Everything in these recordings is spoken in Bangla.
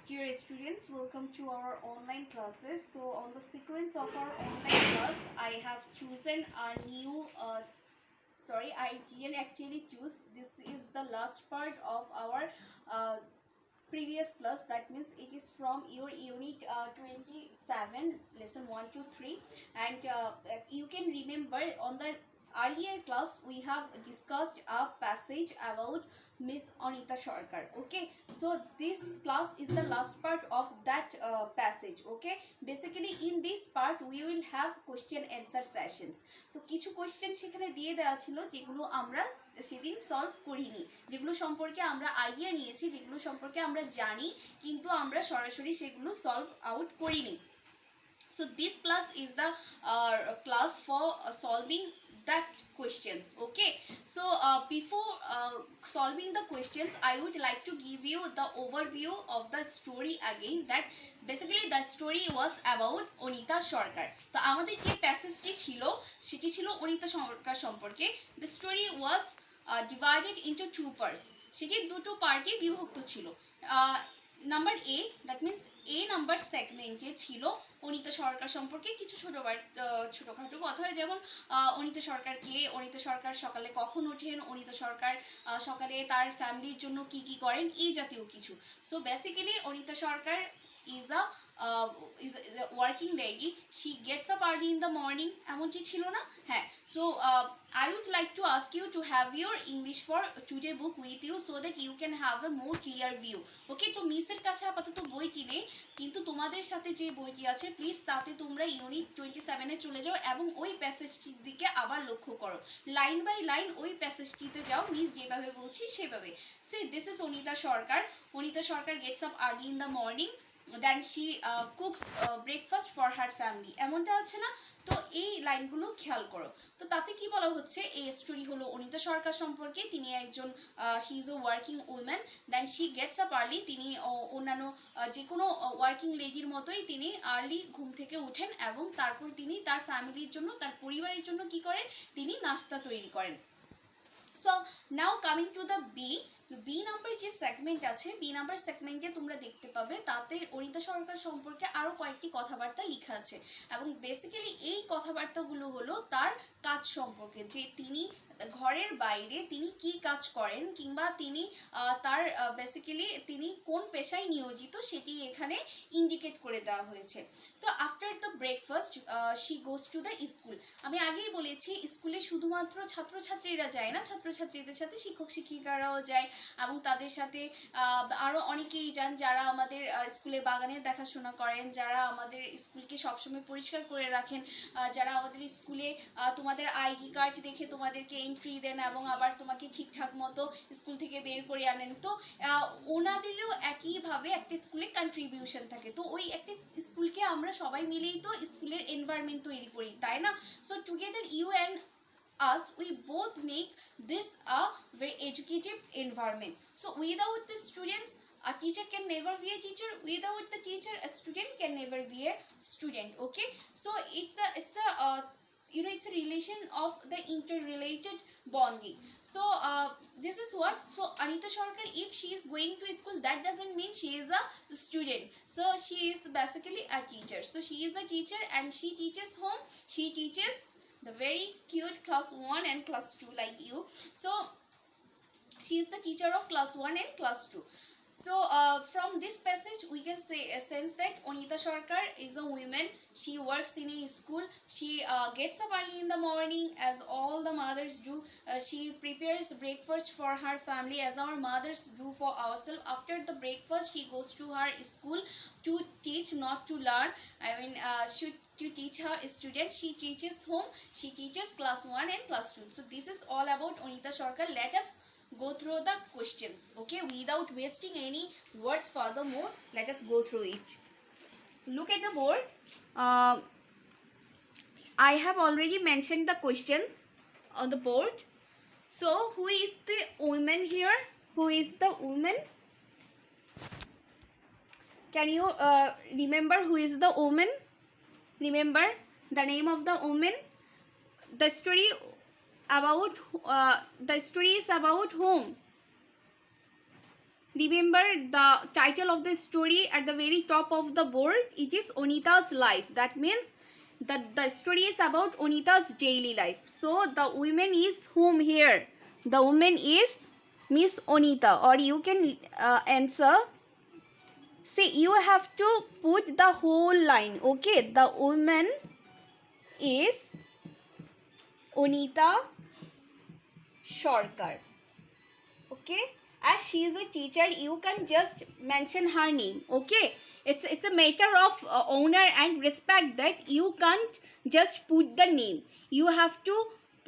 Dear students, welcome to our online classes. So on the sequence of our online class, I have chosen a new, I didn't actually choose. This is the last part of our uh, previous class. That means it is from your unit 27, lesson 1 to 3. And you can remember on the earlier class we have discussed a passage about Miss Anita Sarkar. Okay, so this class is the last part of that passage. Okay, basically in this part we will have question answer sessions. তো কিছু কোয়েশ্চেন সেখানে দিয়ে দেওয়া ছিল যেগুলো আমরা সেদিন সলভ করিনি, যেগুলো সম্পর্কে আমরা আইডিয়া নিয়েছি, যেগুলো সম্পর্কে আমরা জানি কিন্তু আমরা সরাসরি সেগুলো সলভ আউট করিনি. So this class is the class for solving that questions. Okay, so before solving the questions I would like to give you the overview of the story again. That basically the story was about Anita Sarkar. তো আমাদের যে প্যাসেজটি ছিল সেটি ছিল অনিতা সরকার সম্পর্কে. The story was divided into two parts. সেটি দুটো পার্টে বিভক্ত ছিল. Number A, that means a number সেগমেন্টে ছিল অনিতা সরকার সম্পর্কে কিছু ছোটোখাটো কথা, যেমন অনিতা সরকার কে, অনিতা সরকার সকালে কখন ওঠেন, অনিতা সরকার সকালে তার ফ্যামিলির জন্য কি কি করেন, এই জাতীয় কিছু. So basically Anita Sarkar is a working lady. She gets up early in the morning. এমনটি ছিল না? হ্যাঁ. So I would like to ask you to have your English for today book with you so that you can have a more clear view. Okay, তো মিসের কাছে আপাতত বইটি নেই, কিন্তু তোমাদের সাথে যে বইটি আছে প্লিজ তাতে তোমরা ইউনিট 27-এ চলে যাও এবং ওই প্যাসেজটির দিকে আবার লক্ষ্য করো. লাইন বাই লাইন ওই প্যাসেজটিতে যাও, মিস যেভাবে বলছি সেভাবে. See, this is Anita Sarkar. Anita Sarkar gets up early in the morning. Then she cooks breakfast for her family. এমনটা আছে না? তো এই লাইনগুলো খেয়াল করো. তো তাতে কি বলা হচ্ছে, এই স্টোরি হলো অনিতা সরকার সম্পর্কে. তিনি একজন she is a working women. Then she gets up early. তিনি অন্যান্য যে কোনো ওয়ার্কিং লেডির মতোই তিনি আর্লি ঘুম থেকে উঠেন এবং তারপর তিনি তার ফ্যামিলির জন্য, তার পরিবারের জন্য কি করেন, তিনি নাস্তা তৈরি করেন. So now coming to the B number যে সেগমেন্ট আছে, বি নাম্বার সেগমেন্টে তোমরা দেখতে পাবে তাতে অনিতা সরকার সম্পর্কে আরও কয়েকটি কথাবার্তা লেখা আছে এবং বেসিক্যালি এই কথাবার্তাগুলো হলো তার কাজ সম্পর্কে, যে তিনি ঘরের বাইরে তিনি কি কাজ করেন কিংবা তিনি তার বেসিক্যালি তিনি কোন পেশায় নিয়োজিত সেটি এখানে ইন্ডিকেট করে দেওয়া হয়েছে. তো after the breakfast she goes to the school. আমি আগেই বলেছি স্কুলে শুধুমাত্র ছাত্রছাত্রীরা যায় না, ছাত্রছাত্রীদের সাথে শিক্ষক শিক্ষিকারাও যায় এবং তাদের সাথে আরও অনেকেই যান যারা আমাদের স্কুলে বাগানের দেখাশোনা করেন, যারা আমাদের স্কুলকে সবসময় পরিষ্কার করে রাখেন, যারা আমাদের স্কুলে তোমাদের আইডি কার্ড দেখে তোমাদেরকে এন্ট্রি দেন এবং আবার তোমাকে ঠিকঠাক মতো স্কুল থেকে বের করে আনেন. তো ওনাদেরও একইভাবে একটা স্কুলে কন্ট্রিবিউশন থাকে. তো ওই একটা স্কুলকে আমরা সবাই মিলেই তো স্কুলের এনভায়রনমেন্ট তৈরি করি, তাই না? So together you and us, we both make this a very educative environment. So without the students, a teacher can never be a teacher. Without the teacher, a student can never be a student. Okay, so it's a it's a relation of the interrelated bonding. So this is what, so Anita Sarkar, if she is going to school, that doesn't mean she is a student. So she is basically a teacher. So she is a teacher and she teaches whom? She teaches the very cute class 1 and class 2 like you. So she is the teacher of class 1 and class 2. So from this passage we can say sense that Anita Sarkar is a woman. She works in a school. She gets up early in the morning as all the mothers do. She prepares breakfast for her family as our mothers do for ourselves. After the breakfast she goes to her school to teach, not to learn. I mean to teach her students. She teaches whom? She teaches class 1 and class 2. So this is all about Anita Sarkar. Let us go through the questions. Okay, without wasting any words furthermore, let us go through it. Look at the board. I have already mentioned the questions on the board. So who is the woman here? Who is the woman? Can you remember who is the woman? Remember the name of the woman. The story about the story is about whom? Remember the title of the story at the very top of the board. It is Onita's life. That means that the story is about Onita's daily life. So the woman is whom here? The woman is Miss Onita, or you can answer. See, you have to put the whole line. Okay, the woman is Onita Sarkar. Okay, as she is a teacher, you can just mention her name. Okay, it's a matter of honor and respect that you can't just put the name. You have to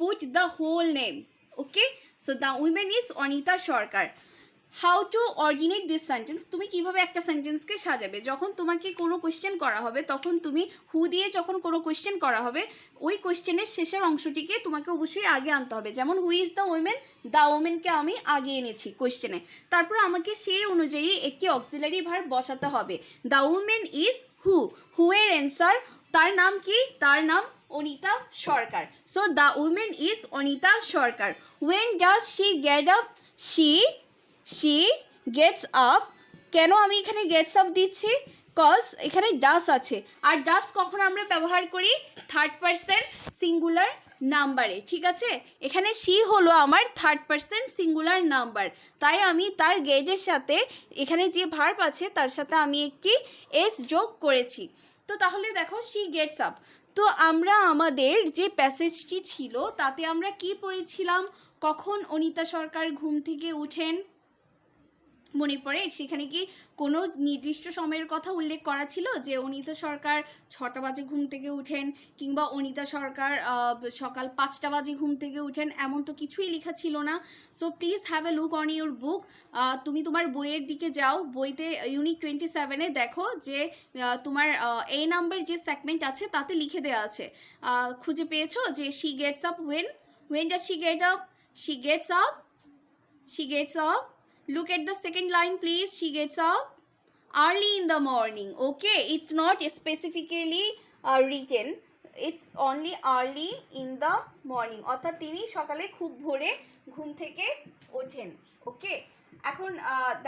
put the whole name. Okay, so the woman is Onita Sarkar. How to ordinate this sentence, তুমি কিভাবে একটা সেন্টেন্সকে সাজাবে। যখন তোমাকে কোনো কোয়েশ্চেন করা হবে তখন তুমি হু দিয়ে যখন কোনো কোয়েশ্চেন করা হবে ওই কোয়েশ্চেনের শেষের অংশটিকে তোমাকে অবশ্যই আগে আনতে হবে। যেমন who is the woman, the ওমেনকে আমি আগে এনেছি কোয়েশ্চেনে, তারপর আমাকে সেই অনুযায়ী একটি অক্সিলারি ভার্ব বসাতে হবে। The woman is who, who এর অ্যান্সার, তার নাম কি? তার নাম Anita Sarkar. So the woman is Anita Sarkar. When does she get up? she gets up. কেন আমি এখানে গেটস আপ দিচ্ছি? কজ এখানে ডাস আছে, আর ডাস কখন আমরা ব্যবহার করি? থার্ড পারসন সিঙ্গুলার নাম্বারে। ঠিক আছে, এখানে শি হলো আমার থার্ড পারসন সিঙ্গুলার নাম্বার, তাই আমি তার গেটের সাথে এখানে যে ভার্ব আছে তার সাথে আমি একটি এস যোগ করেছি। তো তাহলে দেখো শি গেটস আপ। তো আমরা আমাদের যে প্যাসেজটি ছিল তাতে আমরা কি পড়েছিলাম? কখন অনিতা সরকার ঘুম থেকে উঠেন মনে পড়ে? সেখানে কি কোনো নির্দিষ্ট সময়ের কথা উল্লেখ করা ছিল যে অনিতা সরকার 6টা বাজে ঘুম থেকে উঠেন, কিংবা অনিতা সরকার সকাল 5টা বাজে ঘুম থেকে উঠেন? এমন তো কিছুই লেখা ছিল না। So please have a look on your book. তুমি তোমার বইয়ের দিকে যাও, বইতে ইউনিট 27-এ দেখো যে তোমার এ নাম্বার যে সেগমেন্ট আছে তাতে লিখে দেওয়া আছে। খুঁজে পেয়েছো যে she gets up when does she get up? She gets up. Look at the second line, please. She gets up early in the morning. Okay, it's not specifically written. It's only early in the morning. অর্থাৎ তিনি সকালে খুব ভোরে ঘুম থেকে ওঠেন। ওকে, এখন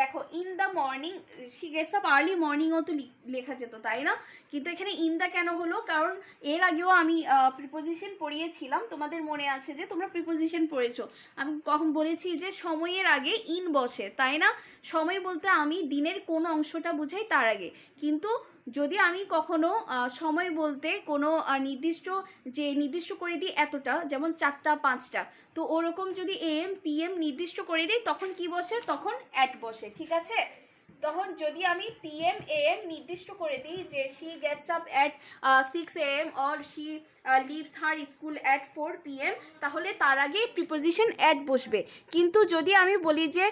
দেখো in the morning, she gets up early মর্নিংও তো লেখা যেত, তাই না? কিন্তু এখানে ইন দ্য কেন হলো? কারণ এর আগেও আমি প্রিপোজিশন পড়িয়েছিলাম, তোমাদের মনে আছে যে তোমরা প্রিপোজিশন পড়েছো। আমি কখন বলেছি যে সময়ের আগে ইন বসে, তাই না? সময় বলতে আমি দিনের কোন অংশটা বুঝাই তার আগে। কিন্তু যদি আমি কখনো সময় বলতে কোনো নির্দিষ্ট করে দিই এতটা, যেমন 4টা 5টা, তো ওরকম যদি এম পিএম নির্দিষ্ট করে দিই তখন কি বসে? তখন অ্যাট বসে। ঠিক আছে, তখন যদি আমি পিএম এএম নির্দিষ্ট করে দিই যে she gets up at 6 AM or she lives her school at 4 PM, তাহলে তার আগে প্রিপোজিশন অ্যাট বসবে। কিন্তু যদি আমি বলি যে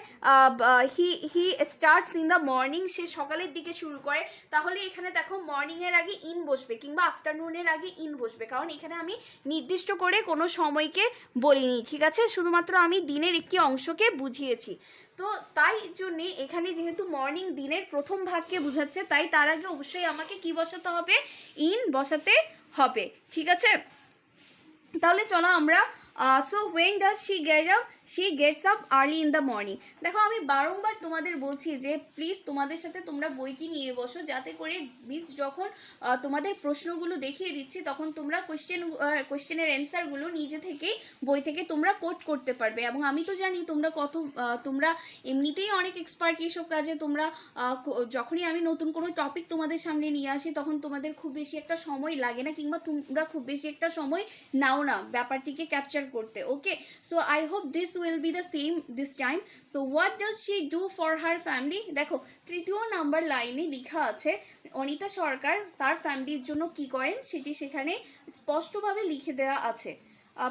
he starts in the morning, সে সকালের দিকে শুরু করে, তাহলে এখানে দেখো মর্নিংয়ের আগে ইন বসবে কিংবা আফটারনুনের আগে ইন বসবে, কারণ এখানে আমি নির্দিষ্ট করে কোনো সময়কে বলিনি। ঠিক আছে, শুধুমাত্র আমি দিনের একটি অংশকে বুঝিয়েছি। তো তাই জন্যে এখানে যেহেতু মর্নিং দিনের প্রথম ভাগকে বোঝাচ্ছে, তাই তার আগে অবশ্যই আমাকে কি বসাতে হবে? ইন বসাতে হবে। ঠিক আছে, তাহলে চলো আমরা so when does she get up? She gets up early in the morning. দেখো আমি বারংবার তোমাদের বলছি যে প্লিজ তোমাদের সাথে তোমরা বইটি নিয়ে বসো, যাতে করে মিস যখন তোমাদের প্রশ্নগুলো দেখিয়ে দিচ্ছি তখন তোমরা কোয়েশ্চেনের অ্যান্সারগুলো নিজে থেকেই বই থেকে তোমরা কোট করতে পারবে। এবং আমি তো জানি তোমরা এমনিতেই অনেক এক্সপার্ট এইসব কাজে। তোমরা যখনই আমি নতুন কোনো টপিক তোমাদের সামনে নিয়ে আসি তখন তোমাদের খুব বেশি একটা সময় লাগে না, কিংবা তোমরা খুব বেশি একটা সময় নাও না ব্যাপারটিকে ক্যাপচার করতে। Okay, so I hope this will be the same this time. So what does she do for her family? দেখো 3য় নাম্বার লাইনে লেখা আছে অনিতা সরকার তার ফ্যামিলির জন্য কি করেন, সেটি সেখানে স্পষ্টভাবে লিখে দেওয়া আছে।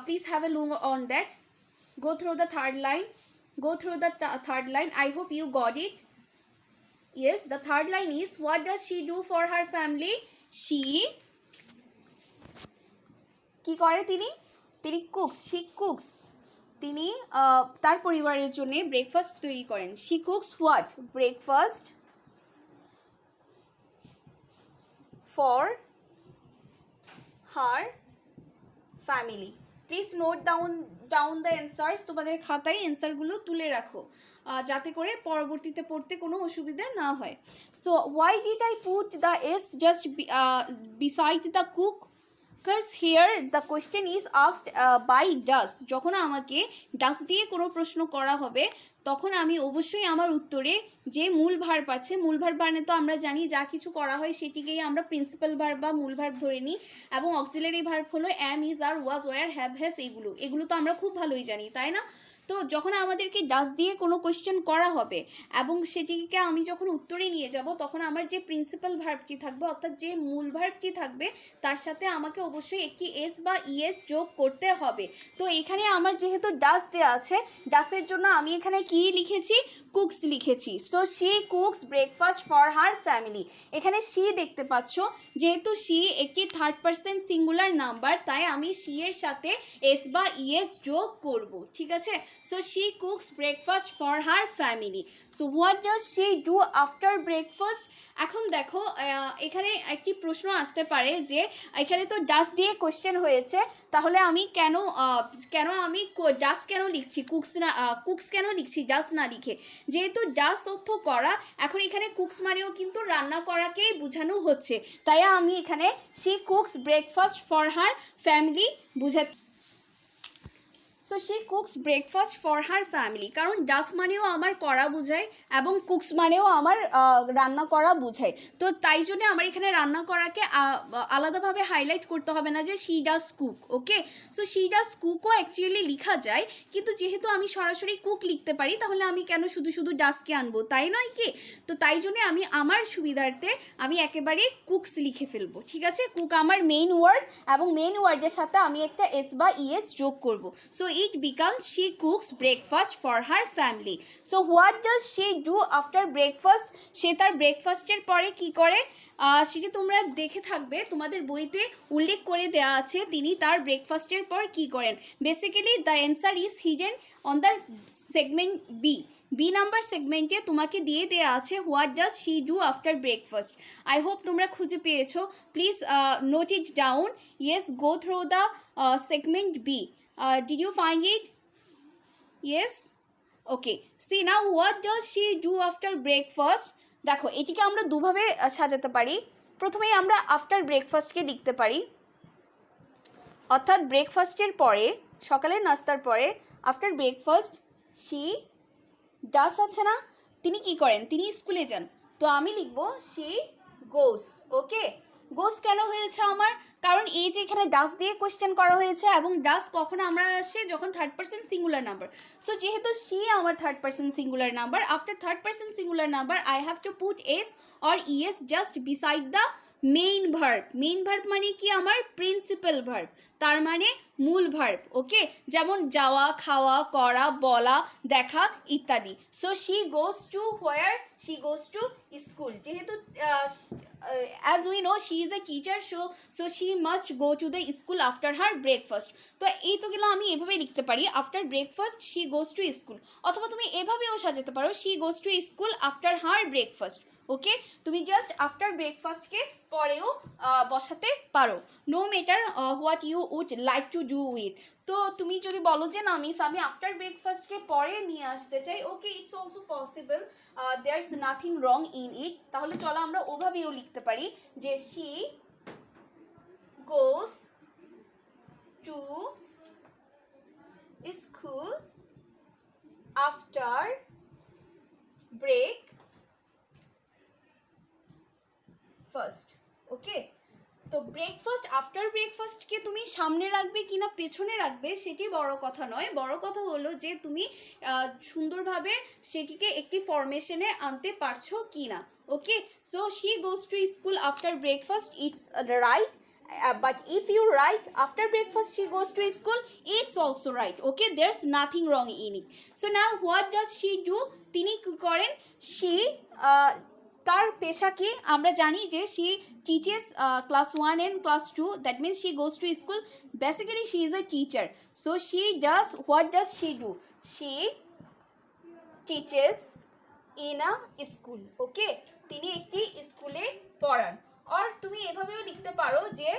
Please have a look on that. Go through the third line. I hope you got it. Yes, the third line is what does she do for her family? She কি করে? তিনি কুকস। she cooks, তিনি তার পরিবারের জন্য ব্রেকফাস্ট তৈরি করেন। She cooks what? Breakfast for her family. Please note down the answers, তোমাদের খাতায় অ্যান্সারগুলো তুলে রাখো যাতে করে পরবর্তীতে পড়তে কোনো অসুবিধা না হয়। So why did I put the S just beside the cook? Because here the question is asked by does. যখন আমাকে ডাস দিয়ে কোনো প্রশ্ন করা হবে তখন আমি অবশ্যই আমার উত্তরে যে মূল ভার্ব আছে, মূল ভার্ব মানে তো আমরা জানি যা কিছু করা হয় সেটিকেই আমরা প্রিন্সিপাল ভার্ব বা মূল ভার্ব ধরে নিই, এবং অক্সিলারি ভার্ব হলো am, is, are, was, were, have, has, এগুলো তো আমরা খুব ভালোই জানি, তাই না? তো যখন আমাদেরকে ডাস দিয়ে কোনো কোয়েশ্চেন করা হবে এবং সেটিকে আমি যখন উত্তরে নিয়ে যাব তখন আমার যে প্রিন্সিপাল ভার্বটি থাকবে অর্থাৎ যে মূল ভার্বটি থাকবে তার সাথে আমাকে অবশ্যই একটি এস বা ইএস যোগ করতে হবে। তো এখানে আমার যেহেতু ডাস দেওয়া আছে, ডাসের জন্য আমি এখানে কি লিখেছি? কুকস লিখেছি। So she cooks breakfast for her family. এখানে শি দেখতে পাচ্ছ, যেহেতু শি একটি থার্ড পারসন সিঙ্গুলার নাম্বার তাই আমি শি এর সাথে এস বা ইএস যোগ করব, ঠিক আছে? So she cooks breakfast for her family. So what does she do after breakfast? এখন দেখো এখানে একটি প্রশ্ন আসতে পারে যে এখানে তো ডাস দিয়ে কোয়েশ্চেন হয়েছে, তাহলে আমি কেন আমি ডাস কেন লিখছি, কুকস কেন লিখছি ডাস না লিখে? যেহেতু ডাস অর্থ করা, এখন এখানে কুকস মানেও কিন্তু রান্না করাকেই বোঝানো হচ্ছে, তাই আমি এখানে she cooks breakfast for her family বুঝাচ্ছি। So she cooks breakfast for her family, কারণ ডাস মানেও আমার করা বোঝায় এবং কুকস মানেও আমার রান্না করা বোঝায়। তো তাই জন্য আমার এখানে রান্না করাকে আলাদাভাবে হাইলাইট করতে হবে না যে she does cook. Okay, so she does কুকও অ্যাকচুয়ালি লেখা যায়, কিন্তু যেহেতু আমি সরাসরি কুক লিখতে পারি তাহলে আমি কেন শুধু শুধু ডাসকে আনবো, তাই নয় কি? তো তাই জন্যে আমি আমার সুবিধার্থে আমি একেবারে কুকস লিখে ফেলবো, ঠিক আছে? কুক আমার মেইন ওয়ার্ড এবং মেইন ওয়ার্ডের সাথে আমি একটা এস বা ইএস যোগ করব। So it becomes she cooks breakfast for her family. So what does she do after breakfast? সে তার ব্রেকফাস্টের পরে কি করে সেটা তোমরা দেখে থাকবে, তোমাদের বইতে উল্লেখ করে দেওয়া আছে তিনি তার ব্রেকফাস্টের পর কি করেন। Basically the answer is hidden on the segment B number সেগমেন্টে তোমাকে দিয়ে দেওয়া আছে what does she do after breakfast. I hope তোমরা খুঁজে পেয়েছো। Please note it down. Yes, go through the segment B. Did you find it? Yes? Okay. See now what does she do after breakfast? দেখো এটিকে আমরা দুভাবে সাজাতে পারি। প্রথমেই আমরা আফটার ব্রেকফাস্টকে লিখতে পারি, অর্থাৎ ব্রেকফাস্টের পরে, সকালের নাস্তার পরে আফটার ব্রেকফাস্ট শি ডাস আছে না, তিনি কি করেন? তিনি স্কুলে যান। তো আমি লিখবো শি গোস। ওকে, গোস কেন হয়েছে আমার? কারণ এই যে এখানে ডাস দিয়ে কোয়েশ্চেন করা হয়েছে এবং ডাস কখন আমরা আসে? যখন third person singular number. So যেহেতু শি আমার third person singular number, after third person singular number I have to put S or ES just beside the main verb. Main verb মানে কি? আমার প্রিন্সিপাল ভার্ব, তার মানে মূল ভার্ব। ওকে, যেমন যাওয়া, খাওয়া, করা, বলা, দেখা ইত্যাদি। So she goes two where? She goes to school. যেহেতু as we know she is a teacher, so she must go to the school after her breakfast. তো এই তো গেল আমি এভাবে লিখতে পারি after breakfast she goes to school, অথবা তুমি এভাবেও সাজাতে পারো she goes to school after her breakfast. ওকে, তুমি জাস্ট আফটার ব্রেকফাস্টকে পরেও বসাতে পারো, no matter what you would like to do with. তো তুমি যদি বলো যে না মিস আমি আফটার ব্রেকফাস্টকে পরে নিয়ে আসতে চাই, okay, it's also possible, there is nothing wrong in it. তাহলে চলো আমরা ওভাবেও লিখতে পারি যে she goes to school after breakfast. Okay, তো ব্রেকফাস্ট আফটার ব্রেকফাস্টকে তুমি সামনে রাখবে কি না পেছনে রাখবে সেটি বড় কথা নয়, বড় কথা হলো যে তুমি সুন্দরভাবে সেটিকে একটি ফরমেশনে আনতে পারছো কি না। Okay, so she goes to school after breakfast, it's right, but if you write after breakfast she goes to school, it's also right. Okay, there's nothing wrong in it. So now what does she do? তিনি কি করেন? she তার পেশা কি? আমরা জানি যে she teaches class 1 and class 2, that means she goes to school. Basically she is a teacher, so she does, what does she do? She teaches in a school. Okay, তিনি একটি স্কুলে পড়ান। আর তুমি এভাবেও লিখতে পারো যে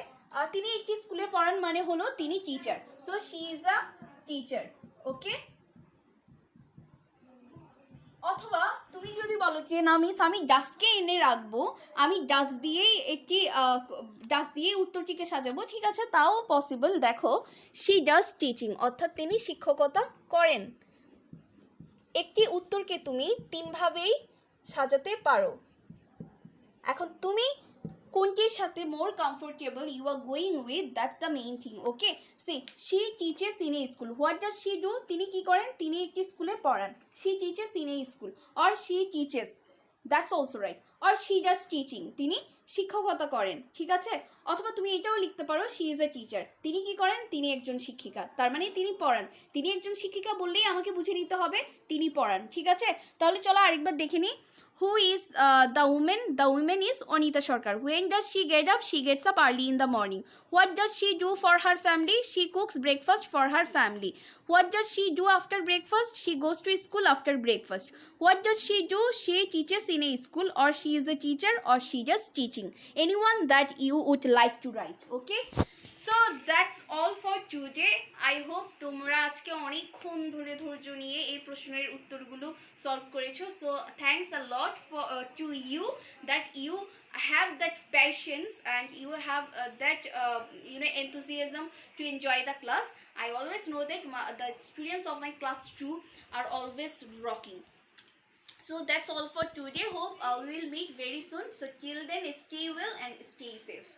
তিনি একটি স্কুলে পড়ান মানে হলো তিনি teacher, so she is a teacher. Okay, অথবা তুমি যদি বলো যে না মিস আমি ডাস্টকে এনে রাখবো, আমি ডাস্ট দিয়েই ডাস্ট দিয়েই উত্তরটিকে সাজাবো, ঠিক আছে, তাও পসিবল। দেখো, শি ডাজ টিচিং, অর্থাৎ তিনি শিক্ষকতা করেন। একটি উত্তরকে তুমি তিনভাবেই সাজাতে পারো। এখন তুমি কোনটির সাথে more comfortable you are going with, that's the main thing. Okay, see she teaches in a school, what does she do, তিনি কি করেন, তিনি একটি স্কুলে পড়ান। She teaches in a school, or she teaches, that's also right, or she does teaching, তিনি শিক্ষকতা করেন, ঠিক আছে। অথবা তুমি এটাও লিখতে পারো শি ইজ এ টিচার, তিনি কি করেন, তিনি একজন শিক্ষিকা, তার মানে তিনি পড়ান। তিনি একজন শিক্ষিকা বললেই আমাকে বুঝে নিতে হবে তিনি পড়ান, ঠিক আছে। তাহলে চলো আরেকবার দেখে নিই। Who is the woman? The woman is Onita Sarkar. When does she get up? She gets up early in the morning. What does she do for her family? She cooks breakfast for her family. What does she do after breakfast? She goes to school after breakfast. What does she do? She teaches in a school, or she is a teacher, or she does teaching. Anyone that you would like to write. Okay? So that's all for today. I hope তোমরা আজকে অনেকক্ষণ ধরে ধৈর্য নিয়ে এই প্রশ্নের উত্তরগুলো সলভ করেছো। So thanks a lot for to you that you have that patience and you have that enthusiasm to enjoy the class. I always know that the students of my class 2 are always rocking. So that's all for today. Hope we will meet very soon. So till then, stay well and stay safe.